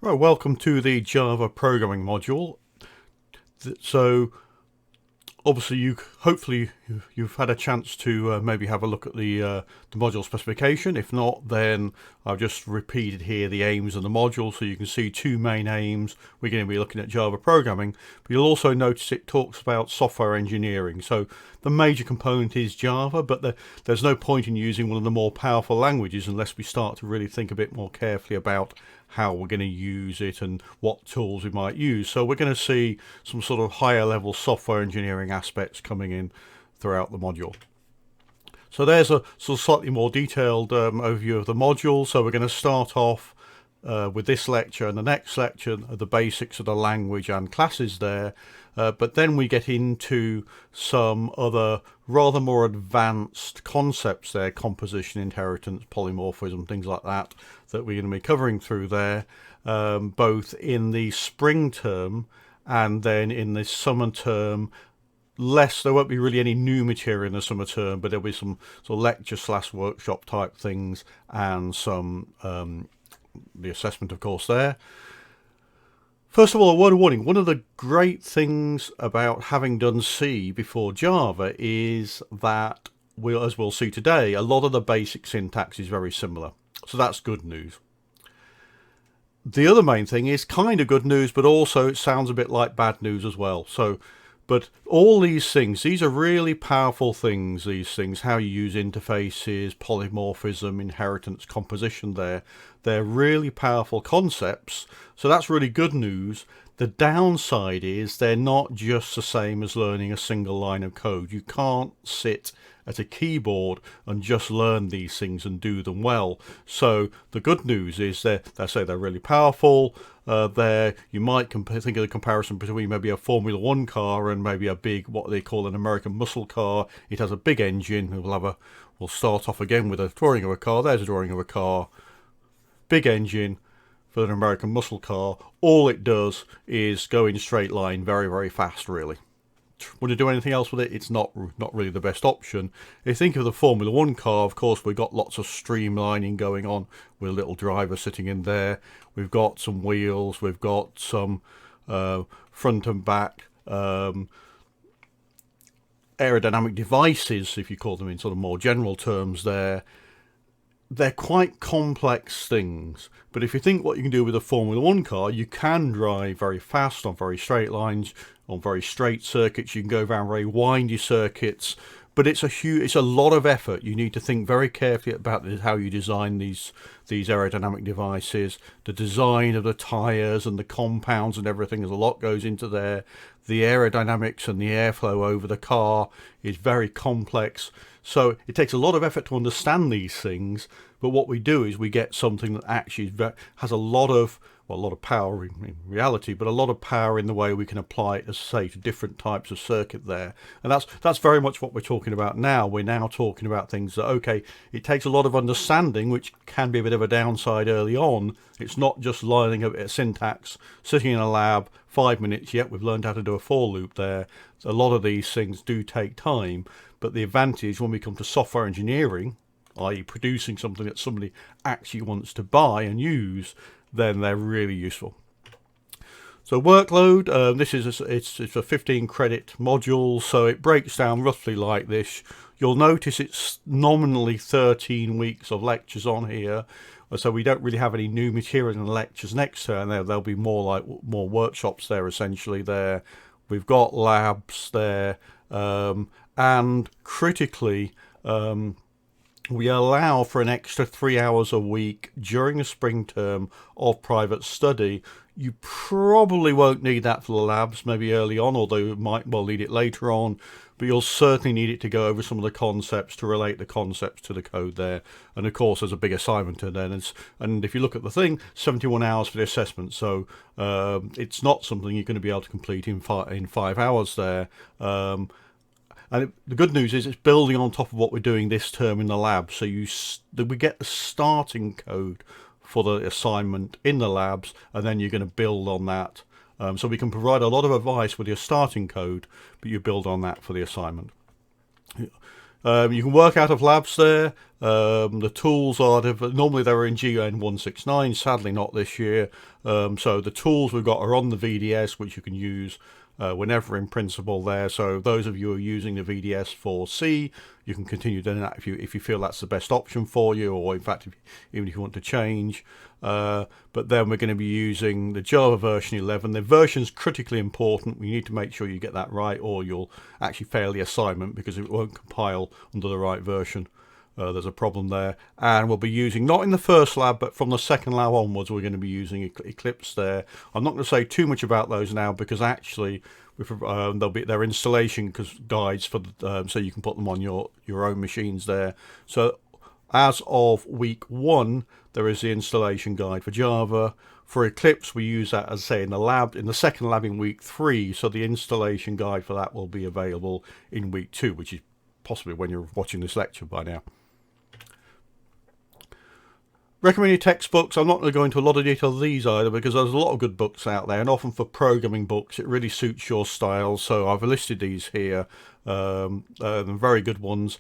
Right, welcome to the Java programming module. So obviously you've had a chance to maybe have a look at the module specification. If not, then I've just repeated here the aims of the module, so you can see two main aims. We're going to be looking at Java programming, but you'll also notice it talks about software engineering. So the major component is Java, but there's no point in using one of the more powerful languages unless we start to really think a bit more carefully about how we're going to use it and what tools we might use. So we're going to see some sort of higher level software engineering aspects coming in throughout the module. So there's a sort of slightly more detailed overview of the module. So we're going to start off with this lecture and the next lecture, the basics of the language and classes there. But then we get into some other rather more advanced concepts there, composition, inheritance, polymorphism, things like that we're going to be covering through there, both in the spring term and then in the summer term. There won't be really any new material in the summer term, but there'll be some sort of lecture/workshop type things and some the assessment, of course, there. First of all, a word of warning. One of the great things about having done C before Java is that, as we'll see today, a lot of the basic syntax is very similar. So that's good news. The other main thing is kind of good news, but also it sounds a bit like bad news as well. But all these things, these are really powerful things, how you use interfaces, polymorphism, inheritance, composition there. They're really powerful concepts, so that's really good news. The downside is they're not just the same as learning a single line of code. You can't sit at a keyboard and just learn these things and do them well. So the good news is they're really powerful. You might think of the comparison between maybe a Formula One car and maybe a big, what they call an American muscle car. It has a big engine. We'll start off again with a drawing of a car. There's a drawing of a car. Big engine for an American muscle car. All it does is go in a straight line very, very fast, really. Want to do anything else with it, it's not really the best option. If you think of the Formula One car, of course, we've got lots of streamlining going on with a little driver sitting in there. We've got some wheels, we've got some front and back aerodynamic devices, if you call them in sort of more general terms there. They're quite complex things, but if you think what you can do with a Formula One car, you can drive very fast on very straight lines, on very straight circuits. You can go around very windy circuits, but it's a lot of effort. You need to think very carefully about how you design these aerodynamic devices, the design of the tires and the compounds and everything. There's a lot goes into there. The aerodynamics and the airflow over the car is very complex. So it takes a lot of effort to understand these things, but what we do is we get something that actually has a lot of power in reality, but a lot of power in the way we can apply it, as say, to different types of circuit there. And that's very much what we're talking about now. We're now talking about things that, okay, it takes a lot of understanding, which can be a bit of a downside early on. It's not just learning a bit of syntax, sitting in a lab, 5 minutes, yet we've learned how to do a for loop there. So a lot of these things do take time, but the advantage when we come to software engineering, i.e. producing something that somebody actually wants to buy and use, then they're really useful. So workload, it's a 15 credit module, so it breaks down roughly like this. You'll notice it's nominally 13 weeks of lectures on here, so we don't really have any new material in the lectures next term. There'll be more workshops there essentially there. We've got labs there, and critically, we allow for an extra 3 hours a week during the spring term of private study. You probably won't need that for the labs, maybe early on, although you might well need it later on, but you'll certainly need it to go over some of the concepts, to relate the concepts to the code there. And of course, there's a big assignment in there. And if you look at the thing, 71 hours for the assessment, so it's not something you're going to be able to complete in 5 hours there. And the good news is it's building on top of what we're doing this term in the lab. So we get the starting code for the assignment in the labs, and then you're going to build on that. So we can provide a lot of advice with your starting code, but you build on that for the assignment. You can work out of labs there. The tools are normally they were in GN169. Sadly, not this year. So the tools we've got are on the VDS, which you can use whenever in principle there. So those of you who are using the VDS for C, you can continue doing that if you feel that's the best option for you, or in fact even if you want to change. But then we're going to be using the Java version 11. The version's critically important. We need to make sure you get that right, or you'll actually fail the assignment because it won't compile under the right version. There's a problem there, and we'll be using, not in the first lab, but from the second lab onwards, we're going to be using Eclipse there. I'm not going to say too much about those now, because actually there'll be their installation guides for so you can put them on your own machines there. So as of week 1, there is the installation guide for Java. For Eclipse, we use that, as I say, in the second lab in week 3. So the installation guide for that will be available in week 2, which is possibly when you're watching this lecture by now. Recommended textbooks. I'm not going to go into a lot of detail of these either, because there's a lot of good books out there, and often for programming books it really suits your style. So I've listed these here, very good ones.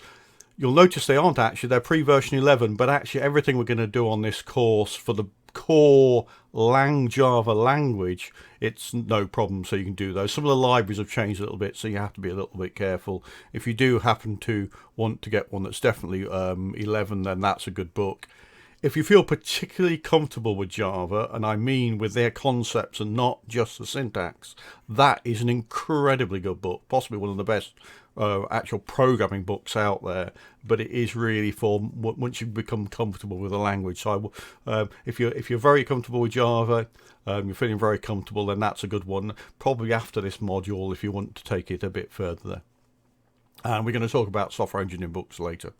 You'll notice they aren't actually, they're pre-version 11, but actually everything we're going to do on this course for the core Java language, it's no problem, so you can do those. Some of the libraries have changed a little bit, so you have to be a little bit careful. If you do happen to want to get one that's definitely 11, then that's a good book. If you feel particularly comfortable with Java, and I mean with their concepts and not just the syntax, that is an incredibly good book, possibly one of the best actual programming books out there. But it is really for once you become comfortable with the language. So if you're very comfortable with Java, you're feeling very comfortable, then that's a good one. Probably after this module, if you want to take it a bit further there. And we're going to talk about software engineering books later.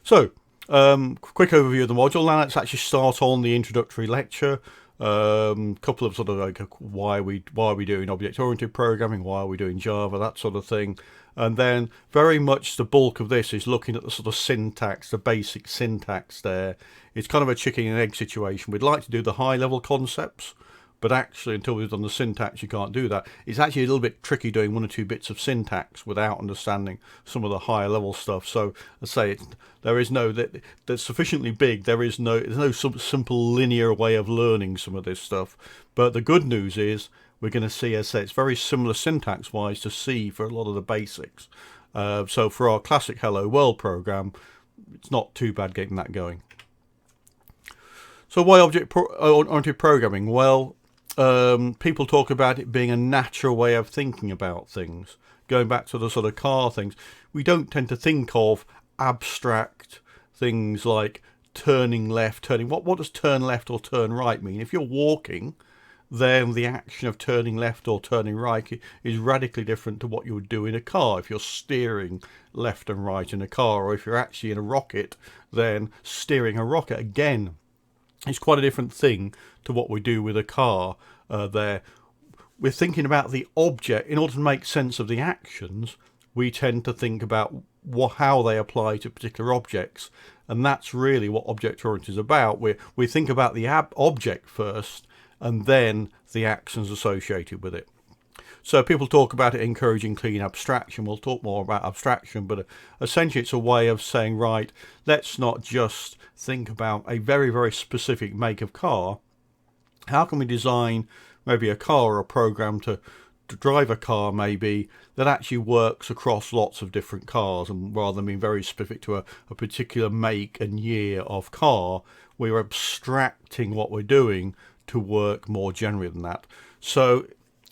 So, quick overview of the module. Now let's actually start on the introductory lecture. Couple of sort of like why are we doing object-oriented programming, why are we doing Java, that sort of thing. And then very much the bulk of this is looking at the sort of syntax, the basic syntax there. It's kind of a chicken and egg situation. We'd like to do the high level concepts, but actually until we've done the syntax you can't do that. It's actually a little bit tricky doing 1 or 2 bits of syntax without understanding some of the higher level stuff. So I say that's sufficiently big. There's no simple linear way of learning some of this stuff. But the good news is we're going to see, as I say, it's very similar syntax wise to C for a lot of the basics. So for our classic Hello World program, it's not too bad getting that going. So why object-oriented programming? Well, people talk about it being a natural way of thinking about things. Going back to the sort of car things, we don't tend to think of abstract things like turning left, turning. What does turn left or turn right mean? If you're walking, then the action of turning left or turning right is radically different to what you would do in a car. If you're steering left and right in a car, or if you're actually in a rocket, then steering a rocket, again, it's quite a different thing to what we do with a car there. We're thinking about the object. In order to make sense of the actions, we tend to think about how they apply to particular objects. And that's really what object-oriented is about. We think about the object first, and then the actions associated with it. So people talk about it encouraging clean abstraction. We'll talk more about abstraction, but essentially it's a way of saying, right, let's not just think about a very, very specific make of car. How can we design maybe a car or a program to drive a car maybe that actually works across lots of different cars, and rather than being very specific to a particular make and year of car, we're abstracting what we're doing to work more generally than that. So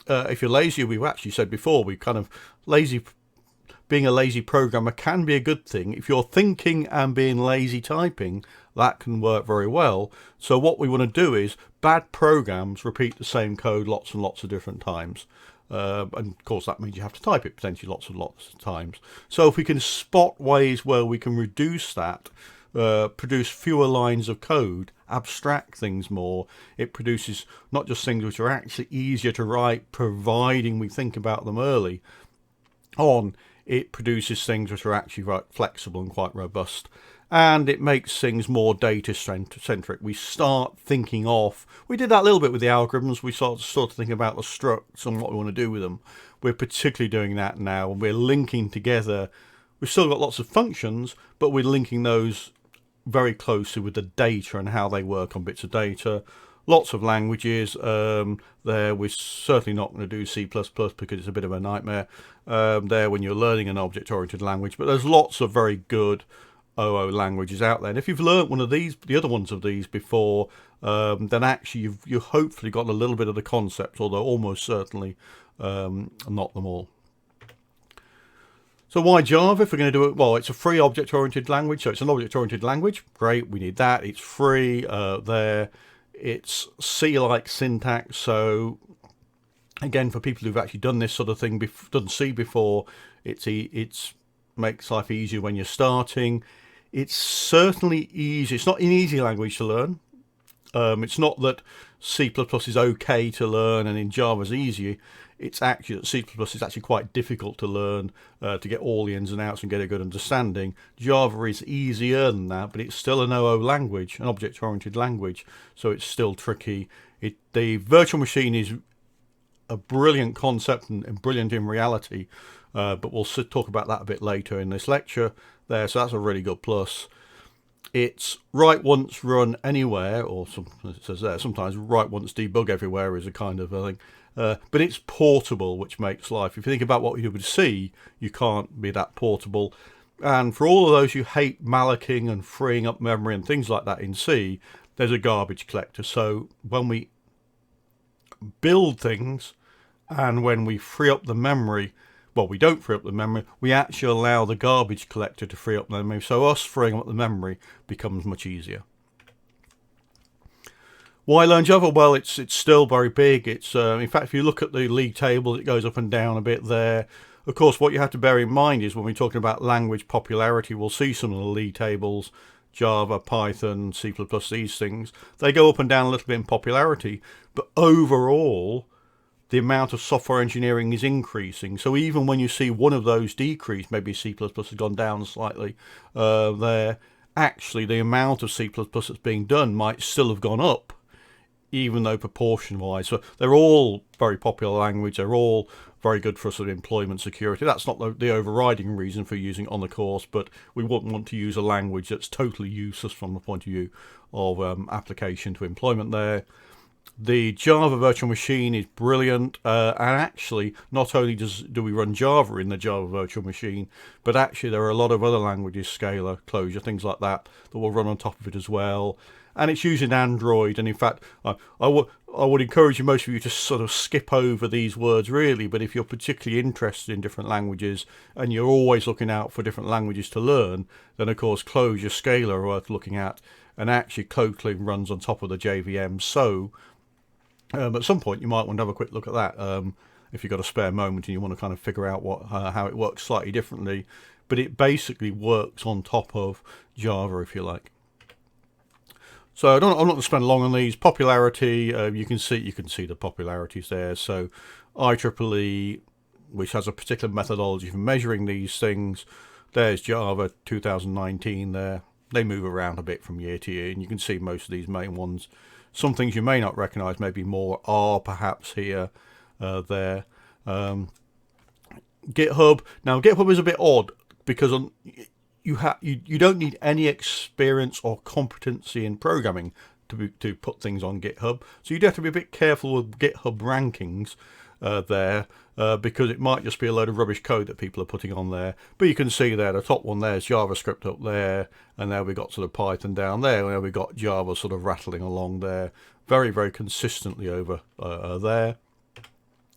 if you're lazy, we've actually said before, being a lazy programmer can be a good thing. If you're thinking and being lazy typing, that can work very well. So what we want to do is, bad programs repeat the same code lots and lots of different times. And of course that means you have to type it potentially lots and lots of times. So if we can spot ways where we can reduce that, produce fewer lines of code, abstract things more, it produces not just things which are actually easier to write, providing we think about them early on, it produces things which are actually quite flexible and quite robust. And it makes things more data-centric. We start thinking we did that a little bit with the algorithms. We start to think about the structs and what we want to do with them. We're particularly doing that now, and we're linking together. we've still got lots of functions, but we're linking those very closely with the data and how they work on bits of data. Lots of languages there. We're certainly not going to do C++ because it's a bit of a nightmare there when you're learning an object-oriented language, but there's lots of very good OO languages out there. And if you've learnt one of these, the other ones of these before, then actually you've hopefully got a little bit of the concept, although almost certainly not them all. So why Java if we're going to do it? Well, it's a free object-oriented language, so it's an object-oriented language. Great, we need that. It's free there. It's C-like syntax, so again, for people who've actually done this sort of thing, done C before, it's makes life easier when you're starting. It's certainly easy. It's not an easy language to learn. It's not that C++ is okay to learn and in Java's easier. It's actually that C++ is actually quite difficult to learn, to get all the ins and outs and get a good understanding. Java is easier than that, but it's still an OO language, an object-oriented language, so it's still tricky. The virtual machine is a brilliant concept and brilliant in reality, but we'll talk about that a bit later in this lecture there, so that's a really good plus. It's write once, run anywhere, or it says there, sometimes write once, debug everywhere is a kind of a thing. But it's portable, which makes life, if you think about what you would see, you can't be that portable. And for all of those who hate mallocing and freeing up memory and things like that in C, there's a garbage collector. So when we build things and when we free up the memory, well, we don't free up the memory, we actually allow the garbage collector to free up the memory. So us freeing up the memory becomes much easier. Why learn Java? Well, it's still very big. It's in fact, if you look at the league tables, it goes up and down a bit there. Of course, what you have to bear in mind is when we're talking about language popularity, we'll see some of the league tables, Java, Python, C++, these things. They go up and down a little bit in popularity, but overall, the amount of software engineering is increasing. So even when you see one of those decrease, maybe C++ has gone down slightly there, actually the amount of C++ that's being done might still have gone up, even though proportion-wise. So they're all very popular language. They're all very good for sort of employment security. That's not the overriding reason for using it on the course, but we wouldn't want to use a language that's totally useless from the point of view of application to employment there. The Java virtual machine is brilliant, and actually not only do we run Java in the Java virtual machine, but actually there are a lot of other languages, Scala, Clojure, things like that, that will run on top of it as well. And it's using Android, and in fact I would encourage most of you to sort of skip over these words really, but if you're particularly interested in different languages and you're always looking out for different languages to learn, then of course Clojure, Scala are worth looking at, and actually Kotlin runs on top of the JVM, so at some point you might want to have a quick look at that if you've got a spare moment and you want to kind of figure out how it works slightly differently, but it basically works on top of Java, if you like. So I'm not going to spend long on these. Popularity, you can see the popularities there. So IEEE, which has a particular methodology for measuring these things. There's Java 2019 there. They move around a bit from year to year, and you can see most of these main ones. Some things you may not recognise, maybe more are perhaps here, there. GitHub. Now GitHub is a bit odd because you don't need any experience or competency in programming to put things on GitHub. So you'd have to be a bit careful with GitHub rankings there, because it might just be a load of rubbish code that people are putting on there. But you can see there, the top one there is JavaScript up there, and there we've got sort of Python down there, and there we've got Java sort of rattling along there, very, very consistently over there.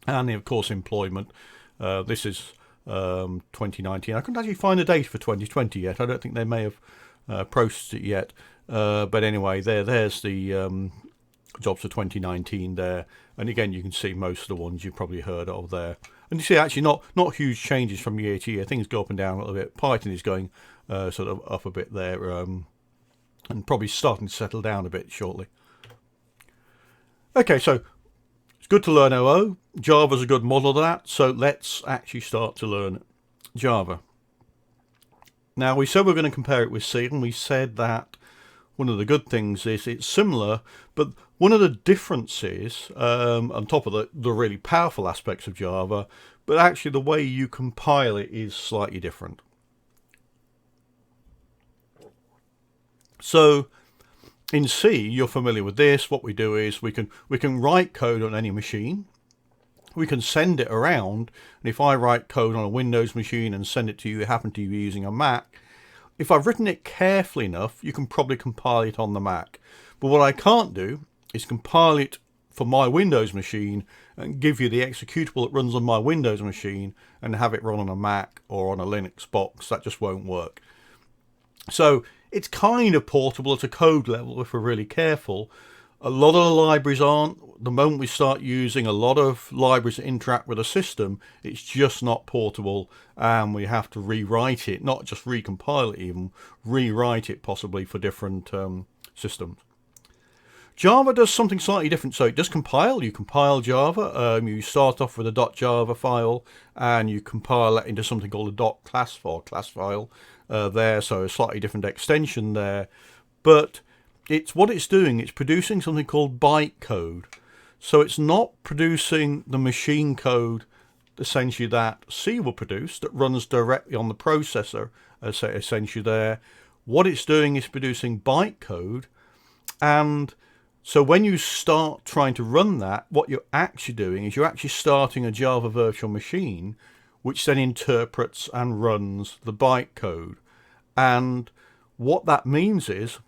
And of course employment. This is 2019. I couldn't actually find the date for 2020 yet. I don't think they may have processed it yet. But anyway, there's the jobs for 2019 there. And again, you can see most of the ones you've probably heard of there. And you see actually not huge changes from year to year. Things go up and down a little bit. Python is going sort of up a bit there, and probably starting to settle down a bit shortly. Okay, so it's good to learn OO. Java's a good model of that, so let's actually start to learn Java. Now, we said we're going to compare it with C, and we said that one of the good things is it's similar, but one of the differences, on top of the really powerful aspects of Java, but actually the way you compile it is slightly different. So in C, you're familiar with this. What we do is we can write code on any machine. We can send it around, and if I write code on a Windows machine and send it to you, you happen to be using a Mac, if I've written it carefully enough, you can probably compile it on the Mac. But what I can't do is compile it for my Windows machine and give you the executable that runs on my Windows machine and have it run on a Mac or on a Linux box. That just won't work. So it's kind of portable at a code level if we're really careful. A lot of the libraries aren't. The moment we start using a lot of libraries that interact with a system, it's just not portable, and we have to rewrite it, not just recompile it even, rewrite it possibly for different systems. Java does something slightly different. So it does compile. You compile Java. You start off with a .java file, and you compile that into something called a .class file there. So a slightly different extension there. But what it's doing, it's producing something called bytecode. So it's not producing the machine code, essentially, that C will produce, that runs directly on the processor, essentially there. What it's doing is producing bytecode, and so when you start trying to run that, what you're actually doing is you're actually starting a Java virtual machine, which then interprets and runs the bytecode. And what that means is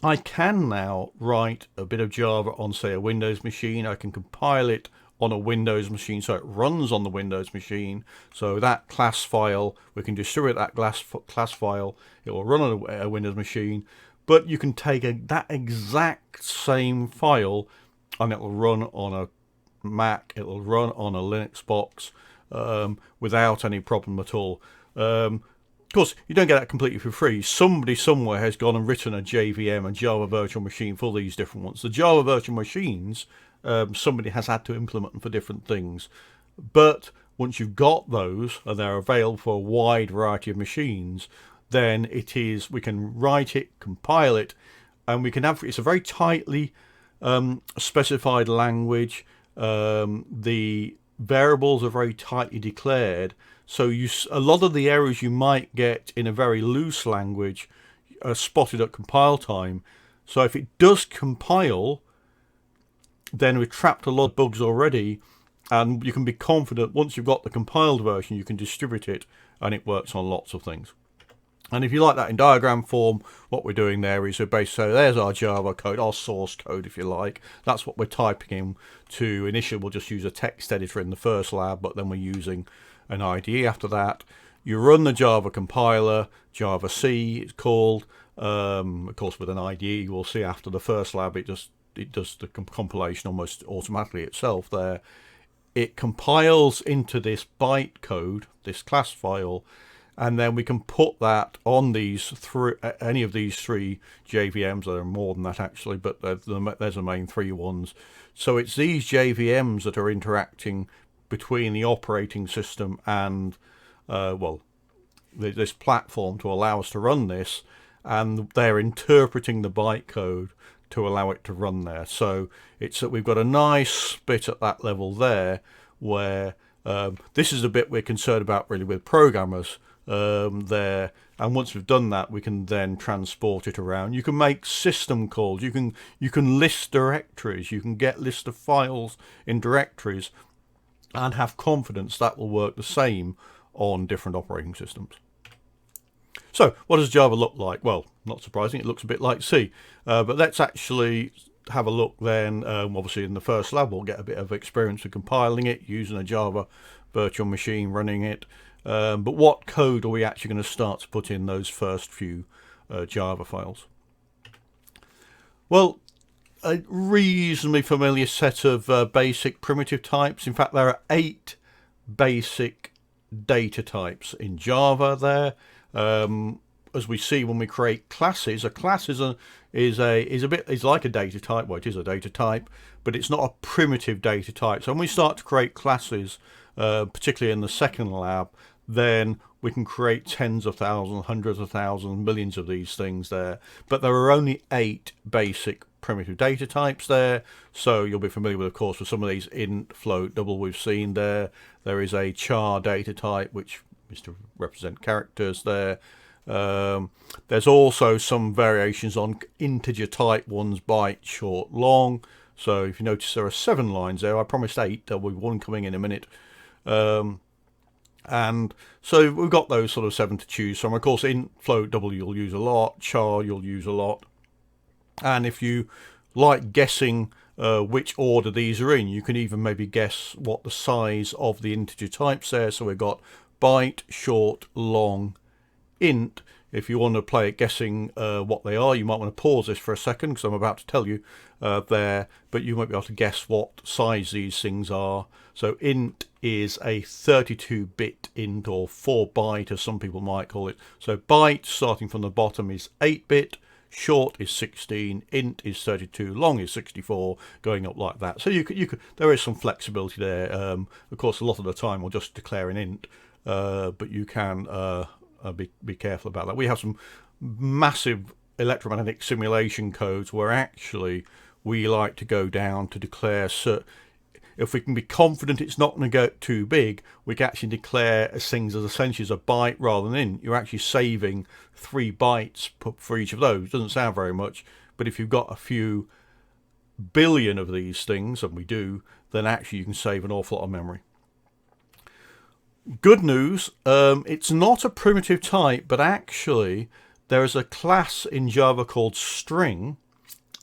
I can now write a bit of Java on, say, a Windows machine. I can compile it on a Windows machine so it runs on the Windows machine. So that class file, we can distribute that class file. It will run on a Windows machine. But you can take that exact same file and it will run on a Mac. It will run on a Linux box without any problem at all. Of course, you don't get that completely for free. Somebody somewhere has gone and written a JVM, a Java Virtual Machine, for these different ones. The Java Virtual Machines, somebody has had to implement them for different things. But once you've got those, and they're available for a wide variety of machines, then we can write it, compile it, and we can have, it's a very tightly specified language. The variables are very tightly declared. So a lot of the errors you might get in a very loose language are spotted at compile time. So if it does compile, then we've trapped a lot of bugs already, and you can be confident once you've got the compiled version, you can distribute it, and it works on lots of things. And if you like that in diagram form, what we're doing there is so there's our Java code, our source code, if you like. That's what we're typing in to. Initially, we'll just use a text editor in the first lab, but then we're using an IDE after that. You run the Java compiler, Java C it's called. Of course, with an IDE, we'll see after the first lab, it does the compilation almost automatically itself there. It compiles into this bytecode, this class file, and then we can put that on any of these three JVMs. There are more than that actually, but there's the main three ones. So it's these JVMs that are interacting between the operating system and this platform to allow us to run this, and they're interpreting the bytecode to allow it to run there. So it's that we've got a nice bit at that level there where this is a bit we're concerned about really with programmers there, and once we've done that, we can then transport it around. You can make system calls, you can list directories, you can get list of files in directories, and have confidence that will work the same on different operating systems. So what does Java look like? Well, not surprising, it looks a bit like C, but let's actually have a look then. Obviously in the first lab we'll get a bit of experience with compiling it, using a Java virtual machine, running it. But what code are we actually going to start to put in those first few Java files? Well, a reasonably familiar set of basic primitive types. In fact, there are 8 basic data types in Java there. As we see when we create classes, a class is like a data type. Well, it is a data type, but it's not a primitive data type. So when we start to create classes, particularly in the second lab, then we can create tens of thousands, hundreds of thousands, millions of these things there. But there are only 8 basic primitive data types there. So you'll be familiar with, of course, with some of these int, float, double we've seen there. There is a char data type, which is to represent characters there. There's also some variations on integer type ones, byte, short, long. So if you notice there are 7 lines there. I promised 8. There'll be 1 coming in a minute. And so we've got those sort of 7 to choose from. Of course, int, float, double you'll use a lot. Char you'll use a lot. And if you like guessing which order these are in, you can even maybe guess what the size of the integer types there. So we've got byte, short, long, int. If you want to play it guessing what they are, you might want to pause this for a second because I'm about to tell you there, but you might be able to guess what size these things are. So int is a 32-bit int, or 4-byte as some people might call it. So byte starting from the bottom is 8-bit, short is 16, int is 32, long is 64, going up like that. So you could there is some flexibility there. Of course, a lot of the time we'll just declare an int, but you can be careful about that. We have some massive electromagnetic simulation codes where actually we like to go down to declare if we can be confident it's not going to go too big, we can actually declare things as essentially as a byte rather than int. You're actually saving 3 bytes for each of those. It doesn't sound very much, but if you've got a few billion of these things, and we do, then actually you can save an awful lot of memory. Good news, it's not a primitive type, but actually there is a class in Java called string,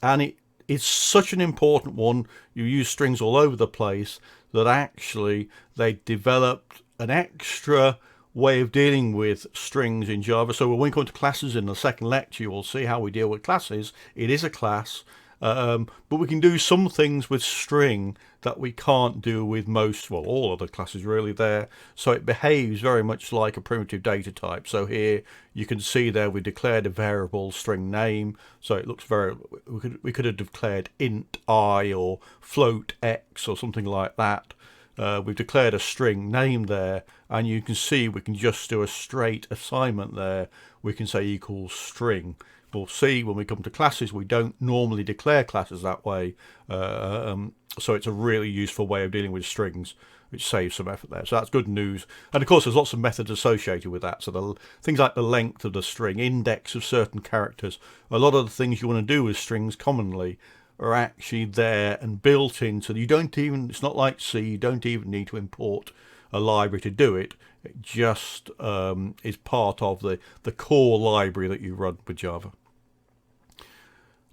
and it is such an important one. You use strings all over the place that actually they developed an extra way of dealing with strings in Java. So when we come to classes in the second lecture, you will see how we deal with classes. It is a class. But we can do some things with string that we can't do with most, well, all of the classes really there. So it behaves very much like a primitive data type. So here you can see there we declared a variable string name. So it looks very, we could have declared int I or float x or something like that. We've declared a string name there, and you can see we can just do a straight assignment there. We can say equals string. We'll see when we come to classes, we don't normally declare classes that way. So it's a really useful way of dealing with strings, which saves some effort there. So that's good news. And of course, there's lots of methods associated with that. So things like the length of the string, index of certain characters, a lot of the things you want to do with strings commonly are actually there and built in. So you don't even, it's not like C, you don't even need to import a library to do it. It just is part of the core library that you run with Java.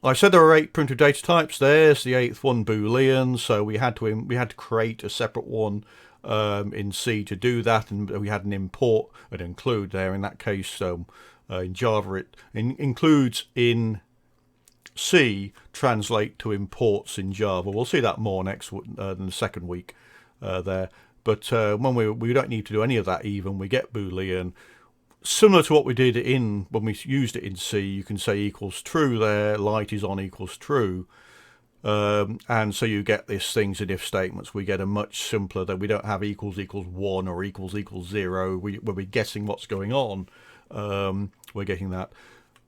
I said there are 8 primitive data types. There's the 8th one, Boolean. So we had to create a separate one in C to do that, and we had an import and include there in that case. In Java it includes in C translate to imports in Java. We'll see that more next in the second week there. But when we don't need to do any of that even, we get Boolean. Similar to what we did when we used it in C, you can say equals true there, light is on equals true. And so you get these things in if statements. We get a much simpler, that we don't have equals equals 1 or equals equals 0. We're guessing what's going on. We're getting that.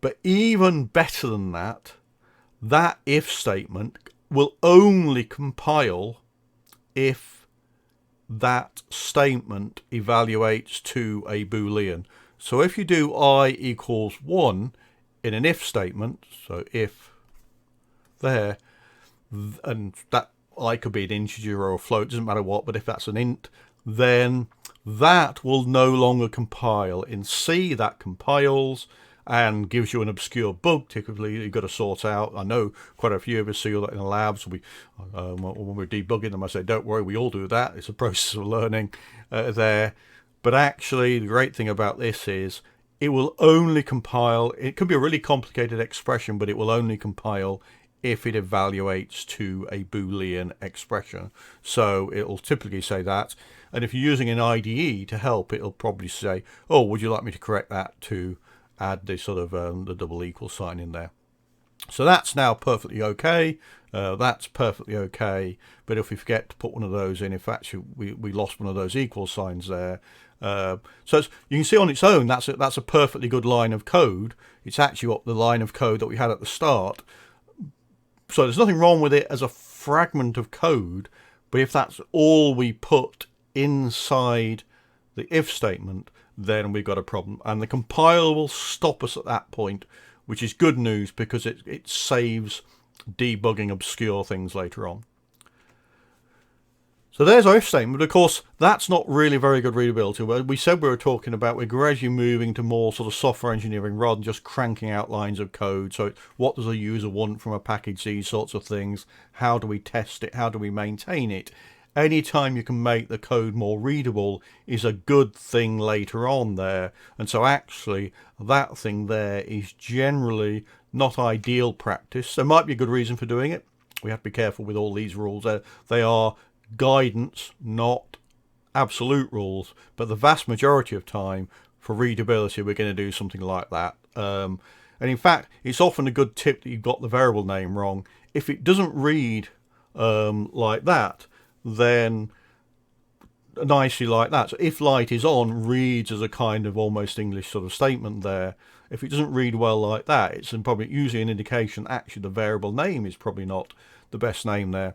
But even better than that, that if statement will only compile if that statement evaluates to a Boolean. So if you do I equals 1 in an if statement, so if there, and that I could be an integer or a float, doesn't matter what, but if that's an int, then that will no longer compile. In C, that compiles and gives you an obscure bug typically you've got to sort out. I know quite a few of us see that in the labs. When we're debugging them, I say, don't worry, we all do that. It's a process of learning there. But actually, the great thing about this is it will only compile. It could be a really complicated expression, but it will only compile if it evaluates to a Boolean expression. So it'll typically say that. And if you're using an IDE to help, it'll probably say, oh, would you like me to correct that to add the sort of the double equal sign in there. So that's now perfectly okay. That's perfectly okay. But if we forget to put one of those in, if actually we lost one of those equal signs there. So you can see on its own, that's a perfectly good line of code. It's actually what the line of code that we had at the start. So there's nothing wrong with it as a fragment of code. But if that's all we put inside the if statement, then we've got a problem. And the compiler will stop us at that point, which is good news because it saves debugging obscure things later on. So there's our if statement, but of course that's not really very good readability. We said we were talking about we're gradually moving to more sort of software engineering rather than just cranking out lines of code. So what does a user want from a package, these sorts of things? How do we test it? How do we maintain it? Anytime you can make the code more readable is a good thing later on there. And so actually that thing there is generally not ideal practice. There might be a good reason for doing it. We have to be careful with all these rules. They are guidance, not absolute rules, but the vast majority of time for readability we're going to do something like that. And in fact, it's often a good tip that you've got the variable name wrong. If it doesn't read like that, then nicely like that. So if light is on reads as a kind of almost English sort of statement there. If it doesn't read well like that, it's probably usually an indication actually the variable name is probably not the best name there.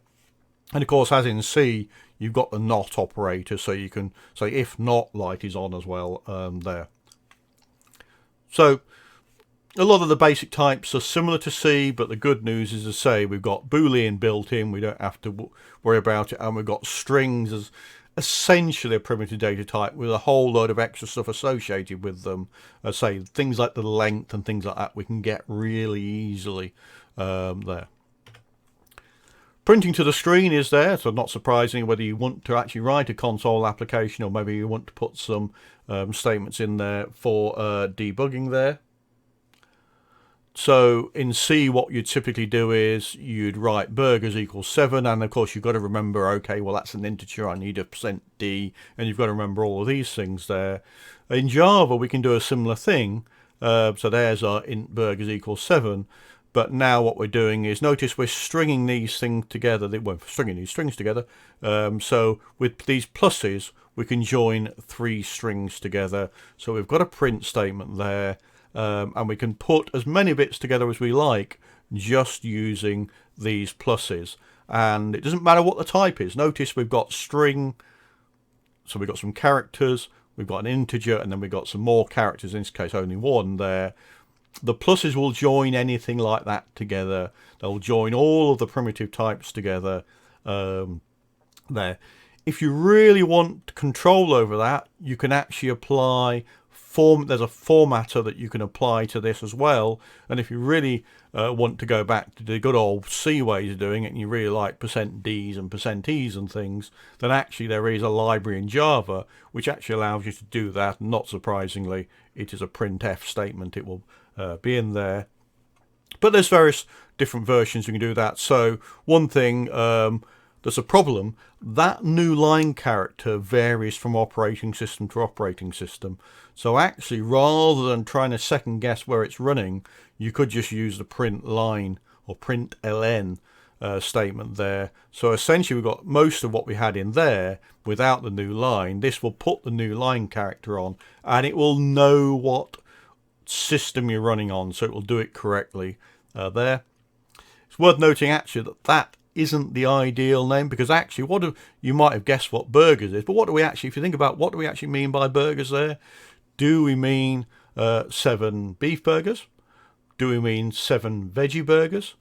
And of course, as in C, you've got the not operator, so you can say if not light is on as well there. So a lot of the basic types are similar to C, but the good news is to say we've got Boolean built in, we don't have to worry about it, and we've got strings as essentially a primitive data type with a whole load of extra stuff associated with them. Say things like the length and things like that we can get really easily there. Printing to the screen is there, so not surprising whether you want to actually write a console application or maybe you want to put some statements in there for debugging there. So in C, what you'd typically do is you'd write burgers equals 7, and of course you've got to remember, okay, well that's an integer, I need a %d, and you've got to remember all of these things there. In Java, we can do a similar thing. So there's our int burgers equals 7. But now what we're doing is, notice we're stringing these things together. We're stringing these strings together. So with these pluses, we can join 3 strings together. So we've got a print statement there, and we can put as many bits together as we like, just using these pluses. And it doesn't matter what the type is. Notice we've got string, so we've got some characters, we've got an integer, and then we've got some more characters, in this case only 1 there. The pluses will join anything like that together. They'll join all of the primitive types together there. If you really want control over that, you can actually apply there's a formatter that you can apply to this as well. And if you really want to go back to the good old C ways of doing it, and you really like %ds and %es and things, then actually there is a library in Java which actually allows you to do that. And not surprisingly, it is a printf statement. It will be in there. But there's various different versions you can do that. So one thing there's a problem, that new line character varies from operating system to operating system. So actually, rather than trying to second guess where it's running, you could just use the print line or print ln statement there. So essentially we've got most of what we had in there without the new line. This will put the new line character on, and it will know what system you're running on, so it will do it correctly there. It's worth noting actually that isn't the ideal name, because actually you might have guessed what burgers is, but what do we actually, if you think about what do we actually mean by burgers there? Do we mean 7 beef burgers? Do we mean 7 veggie burgers?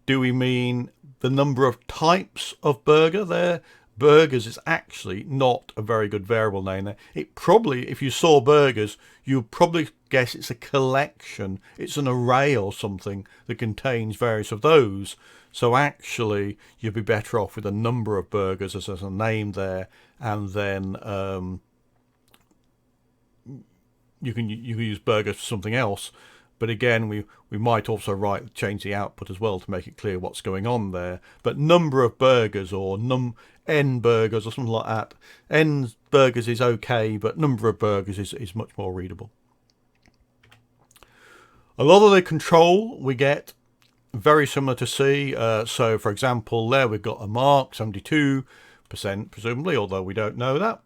Do we mean the number of types of burger there? Burgers is actually not a very good variable name there. It probably, if you saw burgers, you'd probably guess it's a collection. It's an array or something that contains various of those. So actually, you'd be better off with a number of burgers as a name there, and then you can use burgers for something else. But again, we might also change the output as well to make it clear what's going on there. But number of burgers or n burgers or something like that. N burgers is okay, but number of burgers is much more readable. A lot of the control we get very similar to C. So for example, there we've got a mark, 72% presumably, although we don't know that.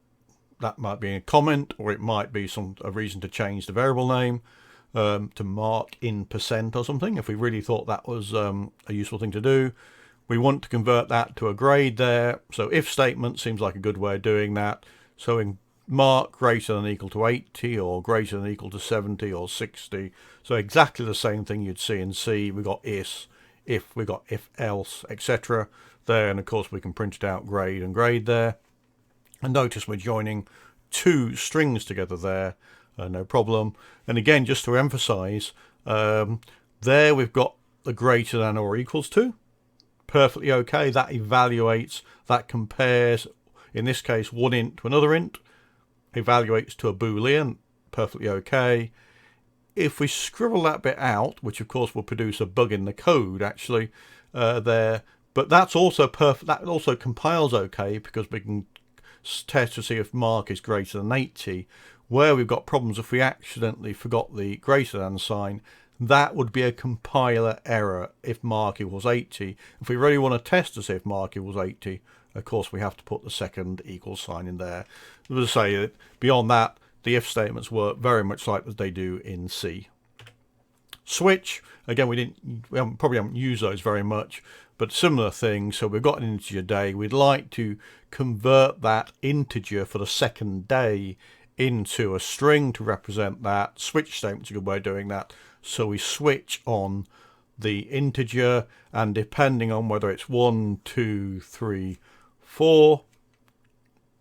That might be a comment, or it might be a reason to change the variable name to mark in % or something, if we really thought that was a useful thing to do. We want to convert that to a grade there. So if statement seems like a good way of doing that. So in mark greater than or equal to 80 or greater than or equal to 70 or 60. So exactly the same thing you'd see in C. We've got if, we've got if else, etc. there, and of course we can print it out grade and grade there. And notice we're joining two strings together there, no problem. And again, just to emphasize, there we've got the greater than or equals to. Perfectly okay. That evaluates, that compares, in this case, one int to another int, evaluates to a Boolean. Perfectly okay. If we scribble that bit out, which of course will produce a bug in the code actually there, but that's also perfect. That also compiles okay, because we can test to see if mark is greater than 80. Where we've got problems, if we accidentally forgot the greater than sign, that would be a compiler error if mark equals 80. If we really want to test to see if mark equals 80, of course we have to put the second equal sign in there. As I say, beyond that, the if statements work very much like they do in C. Switch, again, we probably haven't used those very much, but similar thing. So we've got an integer day. We'd like to convert that integer for the second day into a string to represent that. Switch statement's a good way of doing that. So we switch on the integer, and depending on whether it's 1, 2, 3, 4,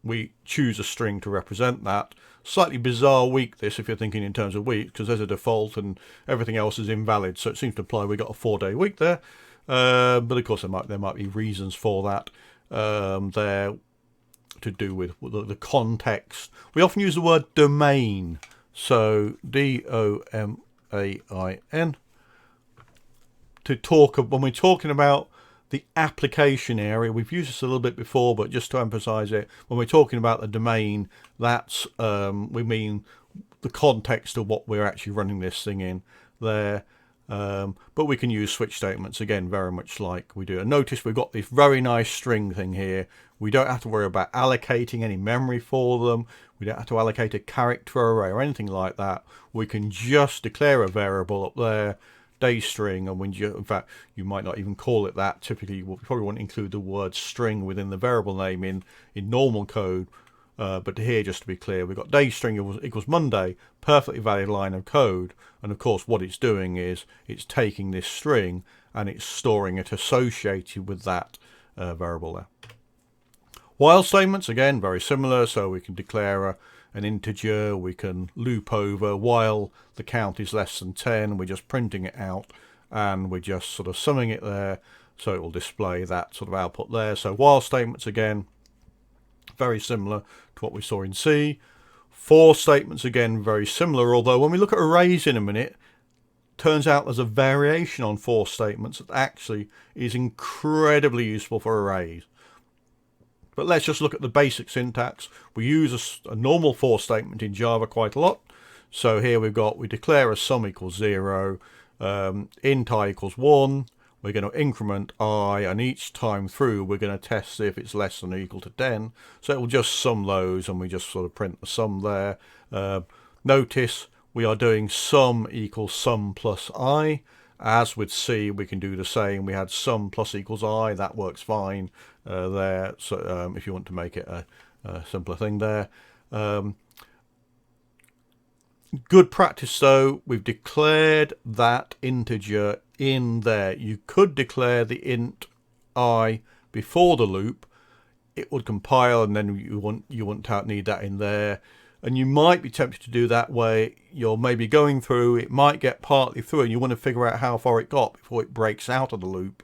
we choose a string to represent that. Slightly bizarre week this, if you're thinking in terms of weeks, because there's a default and everything else is invalid, so it seems to imply we got a 4-day week there. But of course there might be reasons for that there to do with the context. We often use the word domain, so DOMAIN, to talk when we're talking about the application area. We've used this a little bit before, but just to emphasize it, when we're talking about the domain, that's we mean the context of what we're actually running this thing in there. But we can use switch statements again very much like we do. And notice we've got this very nice string thing here. We don't have to worry about allocating any memory for them. We don't have to allocate a character array or anything like that. We can just declare a variable up there, day string, and when in fact you might not even call it that. Typically you probably won't include the word string within the variable name in normal code, but here, just to be clear, we've got day string equals Monday, perfectly valid line of code. And of course what it's doing is it's taking this string and it's storing it associated with that variable there. While statements, again, very similar. So we can declare an integer, we can loop over while the count is less than 10, we're just printing it out and we're just sort of summing it there, so it will display that sort of output there. So while statements, again, very similar to what we saw in C. For statements, again, very similar, although when we look at arrays in a minute, turns out there's a variation on for statements that actually is incredibly useful for arrays. But let's just look at the basic syntax. We use a normal for statement in Java quite a lot. So here we declare a sum equals 0, int I equals 1. We're going to increment I, and each time through we're going to test if it's less than or equal to 10. So it will just sum those, and we just sort of print the sum there. Notice we are doing sum equals sum plus I. As with C, we can do the same. We had sum plus equals I. That works fine there. So if you want to make it a simpler thing there. Good practice though, we've declared that integer in there. You could declare the int I before the loop. It would compile, and then you wouldn't need that in there. And you might be tempted to do that way. You're maybe going through, it might get partly through, and you want to figure out how far it got before it breaks out of the loop.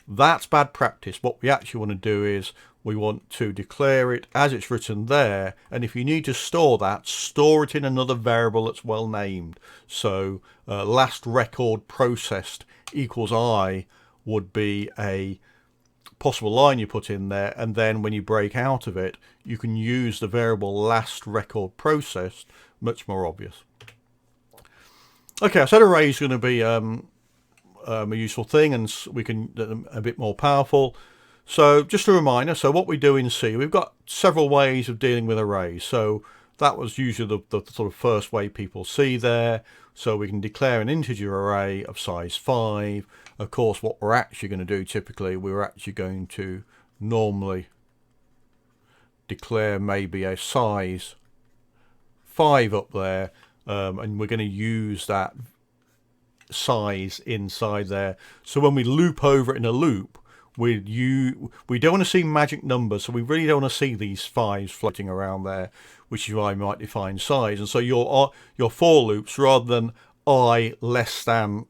That's bad practice. What we actually want to do is we want to declare it as it's written there, and if you need to store that, store it in another variable that's well named. So last record processed equals I would be a possible line you put in there, and then when you break out of it, you can use the variable last record processed. Much more obvious. Okay, I said array is going to be a useful thing, and we can a bit more powerful. So just a reminder, so what we do in C, we've got several ways of dealing with arrays. So that was usually the sort of first way people see there. So we can declare an integer array of size 5. Of course, what we're actually going to do typically, we're actually going to normally declare maybe a size 5 up there, and we're going to use that size inside there. So when we loop over it in a loop, we don't want to see magic numbers, so we really don't want to see these 5s floating around there, which is why I might define size. And so your for loops, rather than I less than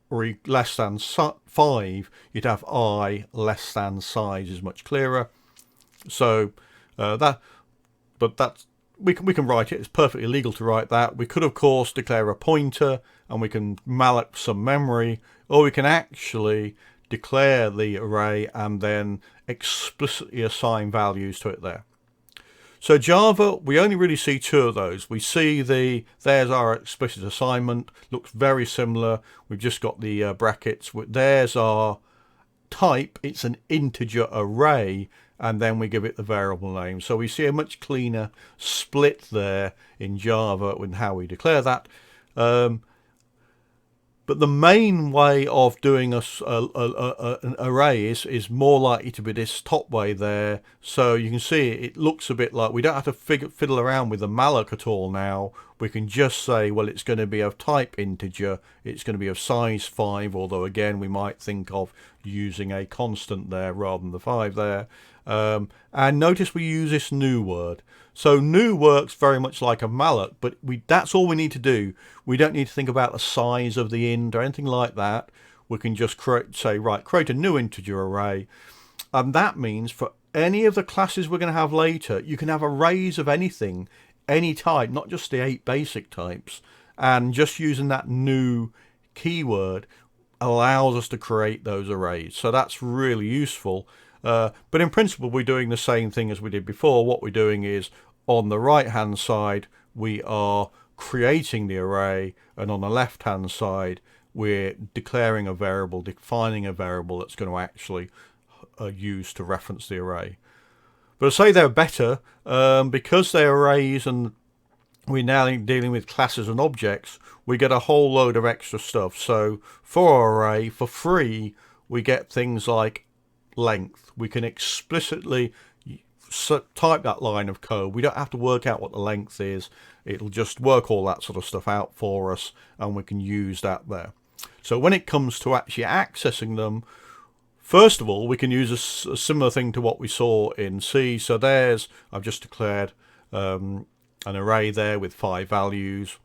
5, you'd have I less than size is much clearer. So we can write it. It's perfectly legal to write that. We could, of course, declare a pointer, and we can malloc some memory, or we can actually declare the array and then explicitly assign values to it there. So Java, we only really see 2 of those. We see there's our explicit assignment, looks very similar. We've just got the brackets. There's our type, it's an integer array, and then we give it the variable name. So we see a much cleaner split there in Java with how we declare that. But the main way of doing an array is more likely to be this top way there. So you can see it looks a bit like we don't have to fiddle around with the malloc at all now. We can just say, well, it's going to be of type integer. It's going to be of size 5, although again, we might think of using a constant there rather than the 5 there. And notice we use this new word. So new works very much like a malloc, but that's all we need to do. We don't need to think about the size of the int or anything like that. We can just create a new integer array. And that means for any of the classes we're going to have later, you can have arrays of anything, any type, not just the 8 basic types. And just using that new keyword allows us to create those arrays. So that's really useful. But in principle, we're doing the same thing as we did before. What we're doing is, on the right hand side, we are creating the array, and on the left hand side, we're declaring a variable, defining a variable that's going to actually use to reference the array. But I say they're better because they're arrays and we're now dealing with classes and objects. We get a whole load of extra stuff. So for our array, for free, we get things like length. We can explicitly type that line of code. We don't have to work out what the length is. It'll just work all that sort of stuff out for us, and we can use that there. So when it comes to actually accessing them, first of all, we can use a similar thing to what we saw in C. So I've just declared an array there with 5 values.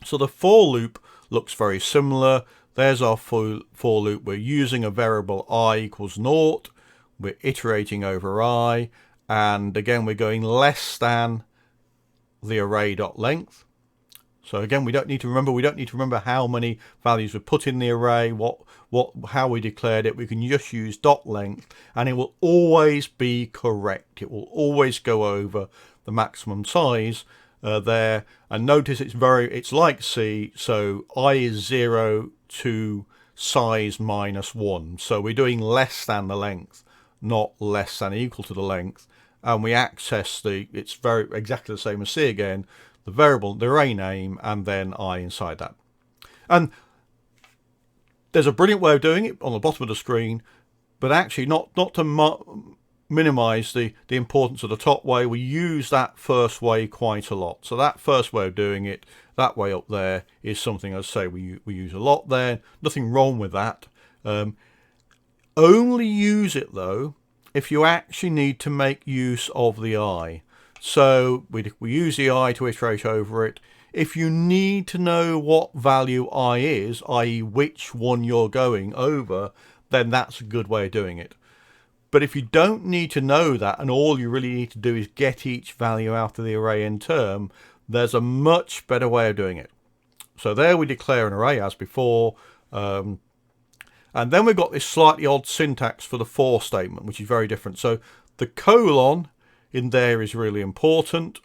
So the for loop looks very similar. There's our for loop. We're using a variable I equals 0. We're iterating over I. And again, we're going less than the array.length. So again, we don't need to remember how many values we put in the array, how we declared it. We can just use .length, and it will always be correct. It will always go over the maximum size there. And notice it's like C. So I is 0 to size minus 1. So we're doing less than the length, not less than equal to the length. And we access it's exactly the same as C again, the variable, the array name, and then I inside that. And there's a brilliant way of doing it on the bottom of the screen, but actually not to minimize the importance of the top way. We use that first way quite a lot. So that first way of doing it, that way up there, is something I'd say we use a lot there. Nothing wrong with that. Only use it though if you actually need to make use of the I. So we use the I to iterate over it. If you need to know what value I is, i.e. which one you're going over, then that's a good way of doing it. But if you don't need to know that, and all you really need to do is get each value out of the array in term, there's a much better way of doing it. So there we declare an array as before. And then we've got this slightly odd syntax for the for statement, which is very different. So the colon in there is really important.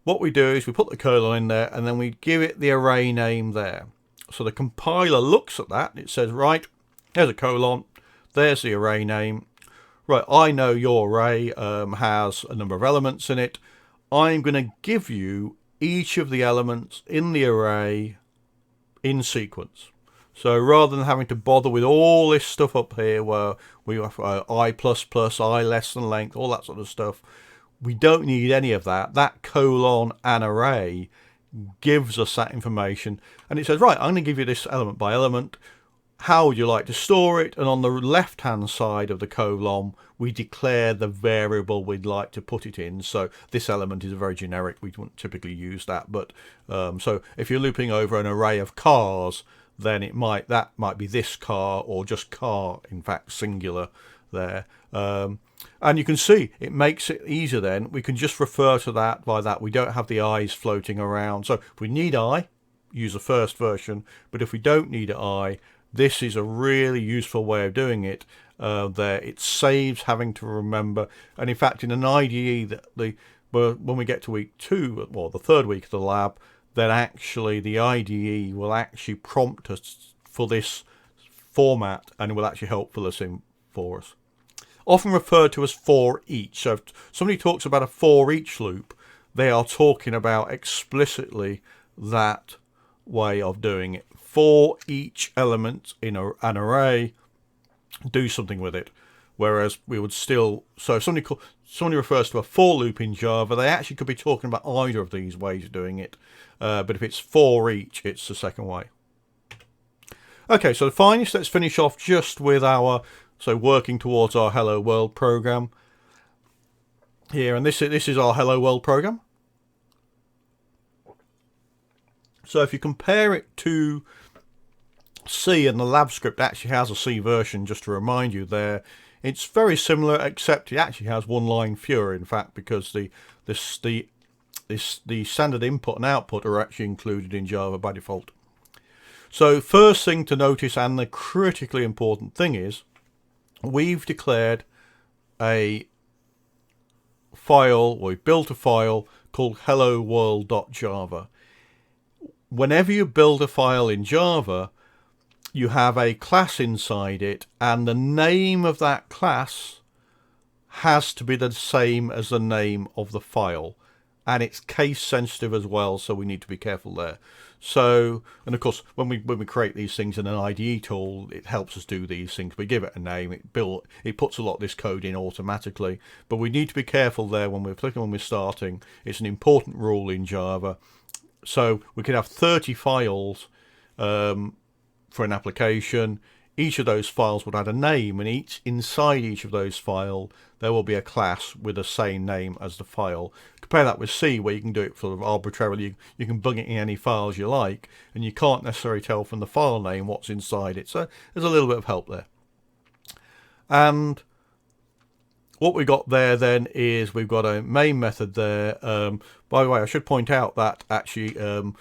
What we do is we put the colon in there, and then we give it the array name there. So the compiler looks at that and it says, right, there's a colon, there's the array name. Right, I know your array has a number of elements in it. I'm going to give you each of the elements in the array in sequence. So rather than having to bother with all this stuff up here where we have I++, I less than length, all that sort of stuff, we don't need any of that. That colon and array gives us that information, and it says, right, I'm going to give you this element by element. How would you like to store it? And on the left hand side of the colon, we declare the variable we'd like to put it in. So this element is very generic, we wouldn't typically use that, but so if you're looping over an array of cars, then that might be this car, or just car, in fact singular there. And you can see it makes it easier then. We can just refer to that by that. We don't have the i's floating around. So if we need I, use the first version. But if we don't need I, this is a really useful way of doing it. There, it saves having to remember. And in fact, in an IDE, when we get to week 2, or the third week of the lab, then actually the IDE will actually prompt us for this format, and it will actually help fill this in for us. Often referred to as for each. So if somebody talks about a for each loop, they are talking about explicitly that way of doing it. For each element in an array, do something with it. Whereas we would still, so if somebody refers to a for loop in Java, they actually could be talking about either of these ways of doing it. But if it's for each, it's the second way. Okay, so finally, let's finish off just with working towards our Hello World program here. And this is our Hello World program. So if you compare it to C, and the lab script actually has a C version, just to remind you there, it's very similar, except it actually has one line fewer, in fact, because the standard input and output are actually included in Java by default. So first thing to notice, and the critically important thing, is we've declared a file, or we've built a file called helloworld.java. Whenever you build a file in Java, you have a class inside it, and the name of that class has to be the same as the name of the file, and it's case sensitive as well, so we need to be careful there. So, and of course, when we create these things in an IDE tool, it helps us do these things. We give it a name, it puts a lot of this code in automatically, but we need to be careful there when we're starting. It's an important rule in Java. So we can have 30 files for an application. Each of those files would have a name, and inside each of those files there will be a class with the same name as the file. Compare that with C, where you can do it sort of arbitrarily. You can bung it in any files you like, and you can't necessarily tell from the file name what's inside it. So there's a little bit of help there. And what we got there then is we've got a main method there. By the way, I should point out that actually the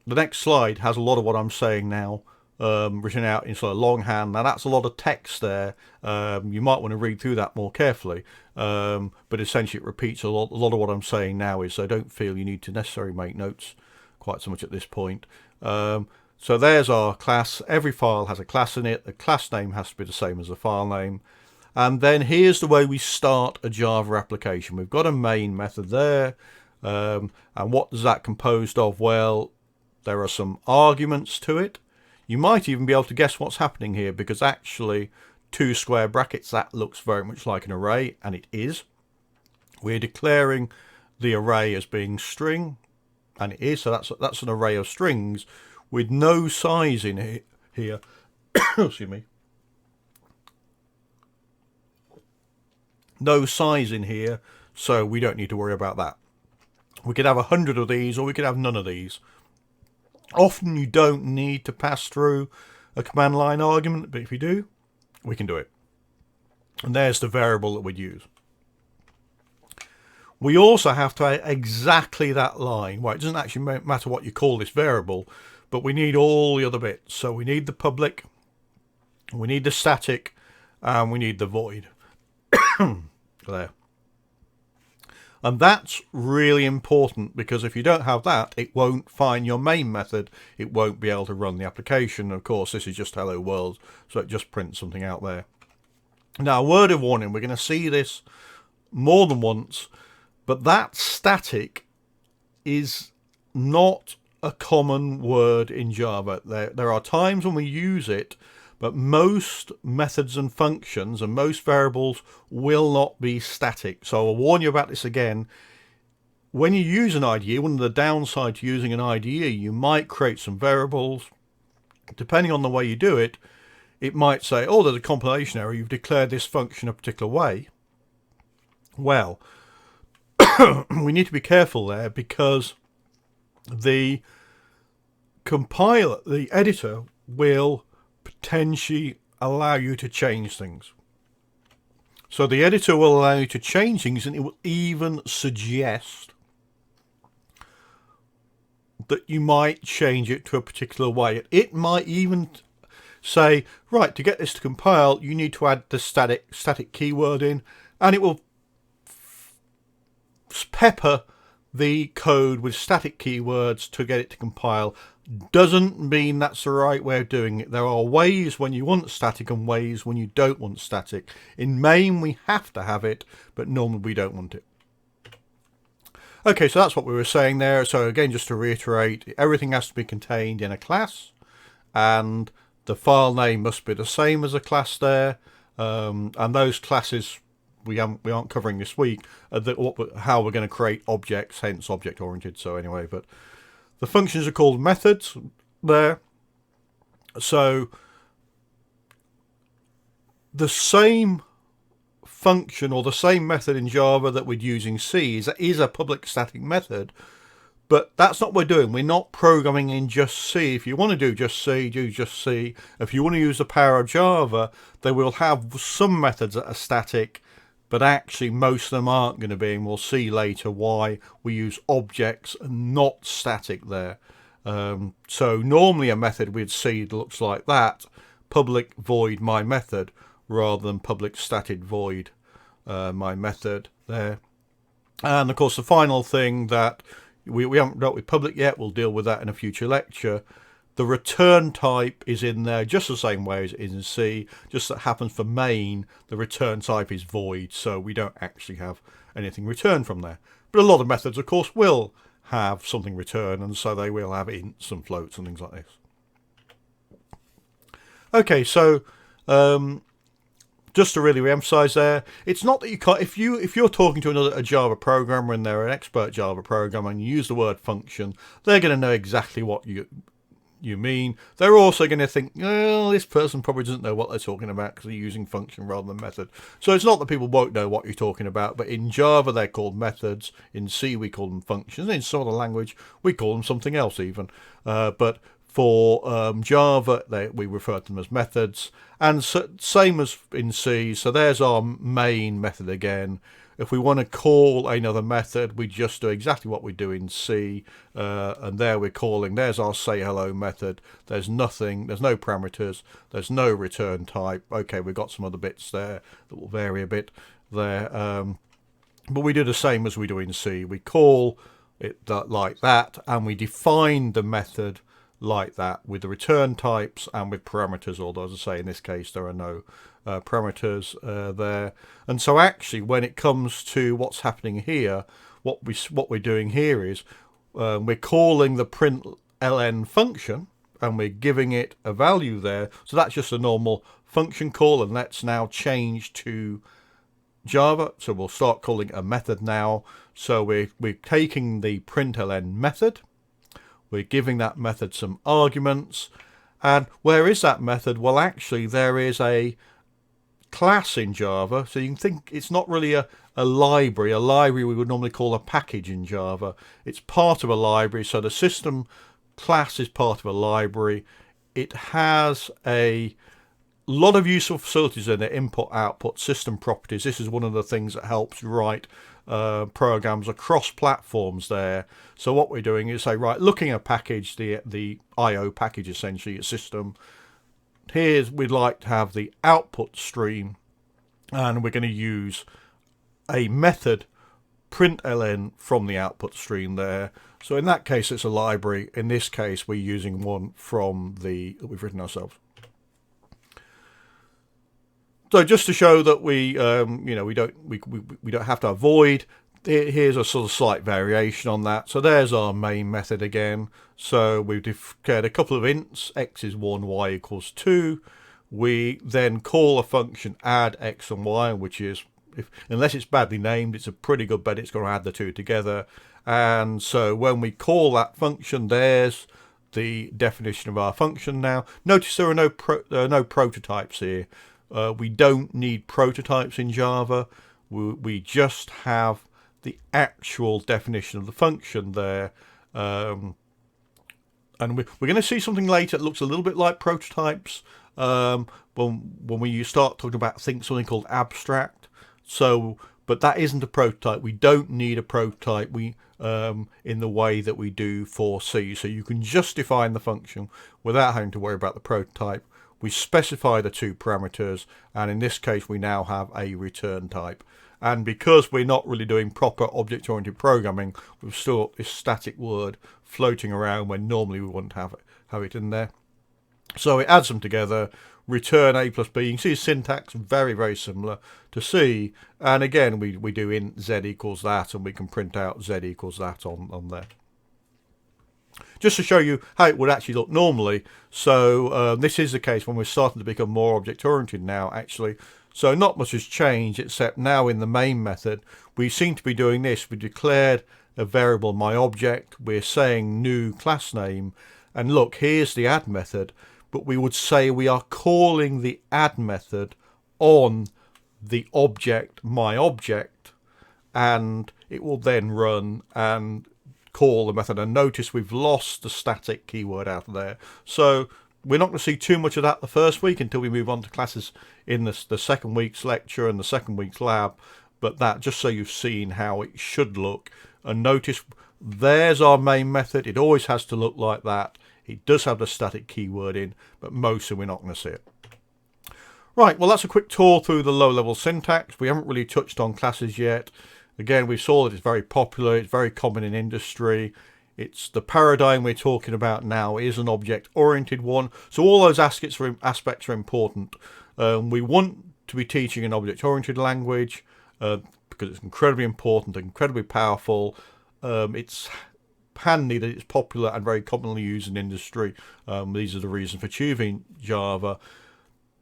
next slide has a lot of what I'm saying now written out in sort of longhand. Now that's a lot of text there. You might want to read through that more carefully, but essentially it repeats a lot of what I'm saying now, so don't feel you need to necessarily make notes quite so much at this point. So there's our class. Every file has a class in it. The class name has to be the same as the file name. And then here's the way we start a Java application. We've got a main method there. And what is that composed of? Well, there are some arguments to it. You might even be able to guess what's happening here, because actually 2 square brackets, that looks very much like an array, and it is. We're declaring the array as being string, and it is. So that's an array of strings with no size in here. Excuse me. No size in here, so we don't need to worry about that. We could have 100 of these, or we could have none of these. Often you don't need to pass through a command line argument, but if you do, we can do it. And there's the variable that we'd use. We also have to add exactly that line. Well, it doesn't actually matter what you call this variable, but we need all the other bits. So we need the public, we need the static, and we need the void. There. And that's really important, because if you don't have that, it won't find your main method. It won't be able to run the application. Of course, this is just hello world, so it just prints something out there. Now, a word of warning, we're going to see this more than once, but that static is not a common word in Java. There are times when we use it, but most methods and functions and most variables will not be static. So I'll warn you about this again. When you use an IDE, one of the downsides to using an IDE, you might create some variables. Depending on the way you do it, it might say, oh, there's a compilation error, you've declared this function a particular way. Well, we need to be careful there, because the compiler, the editor, will potentially allow you to change things. So the editor will allow you to change things, and it will even suggest that you might change it to a particular way. It might even say, right, to get this to compile, you need to add the static keyword in, and it will pepper the code with static keywords to get it to compile. Doesn't mean that's the right way of doing it. There are ways when you want static and ways when you don't want static. In main, we have to have it, but normally we don't want it. Okay, so that's what we were saying there. So again, just to reiterate, everything has to be contained in a class, and the file name must be the same as a class there. And those classes we aren't covering this week, how we're going to create objects, hence object oriented. So anyway, but the functions are called methods there. So the same function or the same method in Java that we'd use in C is a public static method, but that's not what we're doing. We're not programming in just C. If you want to do just C, do just C. If you want to use the power of Java, they will have some methods that are static, but actually most of them aren't going to be, and we'll see later why we use objects and not static there. So normally a method we'd see looks like that: public void my method, rather than public static void my method there. And of course the final thing that we haven't dealt with public yet, we'll deal with that in a future lecture. The return type is in there just the same way as it is in C, just that happens for main, the return type is void, so we don't actually have anything returned from there. But a lot of methods, of course, will have something returned, and so they will have ints and floats and things like this. Okay, so just to really re-emphasize there, it's not that you can't, if you're talking to a Java programmer and they're an expert Java programmer and you use the word function, they're going to know exactly what you mean. They're also going to think, well, this person probably doesn't know what they're talking about because they're using function rather than method. So it's not that people won't know what you're talking about, but in Java they're called methods, in C we call them functions, in some other language we call them something else even. But for Java, we refer to them as methods, and same as in C. So there's our main method again. If we want to call another method, we just do exactly what we do in C, and there we're calling, there's our say hello method. There's nothing, there's no parameters, there's no return type. Okay, we've got some other bits there that will vary a bit there, but we do the same as we do in C. We call it like that, and we define the method like that with the return types and with parameters, although as I say in this case there are no parameters there. And so actually when it comes to what's happening here, what we're doing here is we're calling the println function and we're giving it a value there. So that's just a normal function call, and let's now change to Java. So we'll start calling a method now. So we're taking the println method, we're giving that method some arguments, and where is that method? Well, actually there is a class in Java, so you can think it's not really a library. A library we would normally call a package in Java. It's part of a library, so the system class is part of a library. It has a lot of useful facilities in it: input, output, system properties. This is one of the things that helps write programs across platforms there. So what we're doing is say, right, looking at a package, the IO package, essentially a system. Here's, we'd like to have the output stream, and we're going to use a method println from the output stream there. So in that case it's a library. In this case we're using one from that we've written ourselves. So just to show that we don't have to avoid. Here's a sort of slight variation on that. So there's our main method again. So we've declared a couple of ints. X is 1, y equals 2. we then call a function add x and y, which is, unless it's badly named, it's a pretty good bet it's going to add the two together. And so when we call that function, there's the definition of our function now. Notice there are no prototypes here. We don't need prototypes in Java. We just have the actual definition of the function there. And we're going to see something later that looks a little bit like prototypes when we start talking about something called abstract. So, but that isn't a prototype. We don't need a prototype in the way that we do for C. So you can just define the function without having to worry about the prototype. We specify the two parameters, and in this case we now have a return type. And because we're not really doing proper object-oriented programming, we've still got this static word floating around when normally we wouldn't have it in there. So it adds them together, return a plus b. You can see the syntax very, very similar to C. And again, we do int z equals that, and we can print out z equals that on there. Just to show you how it would actually look normally. So this is the case when we're starting to become more object-oriented now, actually. So not much has changed, except now in the main method, we seem to be doing this. We declared a variable myObject. We're saying new class name. And look, here's the add method. But we would say we are calling the add method on the object myObject. And it will then run and call the method. And notice we've lost the static keyword out of there. So we're not going to see too much of that the first week until we move on to classes in the second week's lecture and the second week's lab. But that, just so you've seen how it should look. And notice there's our main method. It always has to look like that. It does have the static keyword in, but mostly we're not going to see it. Right, well, that's a quick tour through the low-level syntax. We haven't really touched on classes yet. Again, we saw that it's very popular. It's very common in industry. It's the paradigm we're talking about now is an object-oriented one. So all those aspects are important. We want to be teaching an object-oriented language because it's incredibly important, incredibly powerful. It's handy that it's popular and very commonly used in industry. These are the reasons for choosing Java.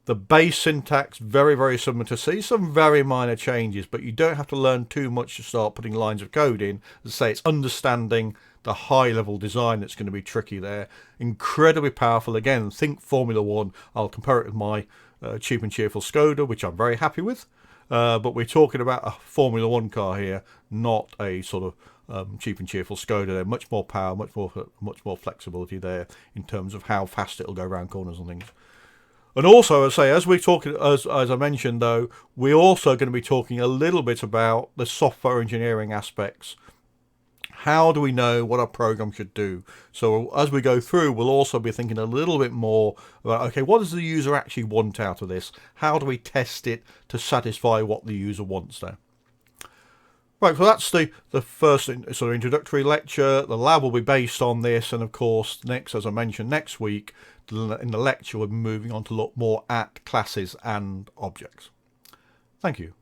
The base syntax, very, very similar to C. Some very minor changes, but you don't have to learn too much to start putting lines of code in. As I say, it's understanding the high-level design that's going to be tricky there. Incredibly powerful. Again, think Formula One. I'll compare it with my cheap and cheerful Skoda, which I'm very happy with. But we're talking about a Formula One car here, not a sort of cheap and cheerful Skoda. There's much more power, much more flexibility there in terms of how fast it'll go around corners and things. And also, as we're talking, as I mentioned, though, we're also going to be talking a little bit about the software engineering aspects. How do we know what our program should do? So as we go through, we'll also be thinking a little bit more about, okay, what does the user actually want out of this? How do we test it to satisfy what the user wants there? Right, so that's the first sort of introductory lecture. The lab will be based on this, and of course, next, as I mentioned, next week, in the lecture, we'll be moving on to look more at classes and objects. Thank you.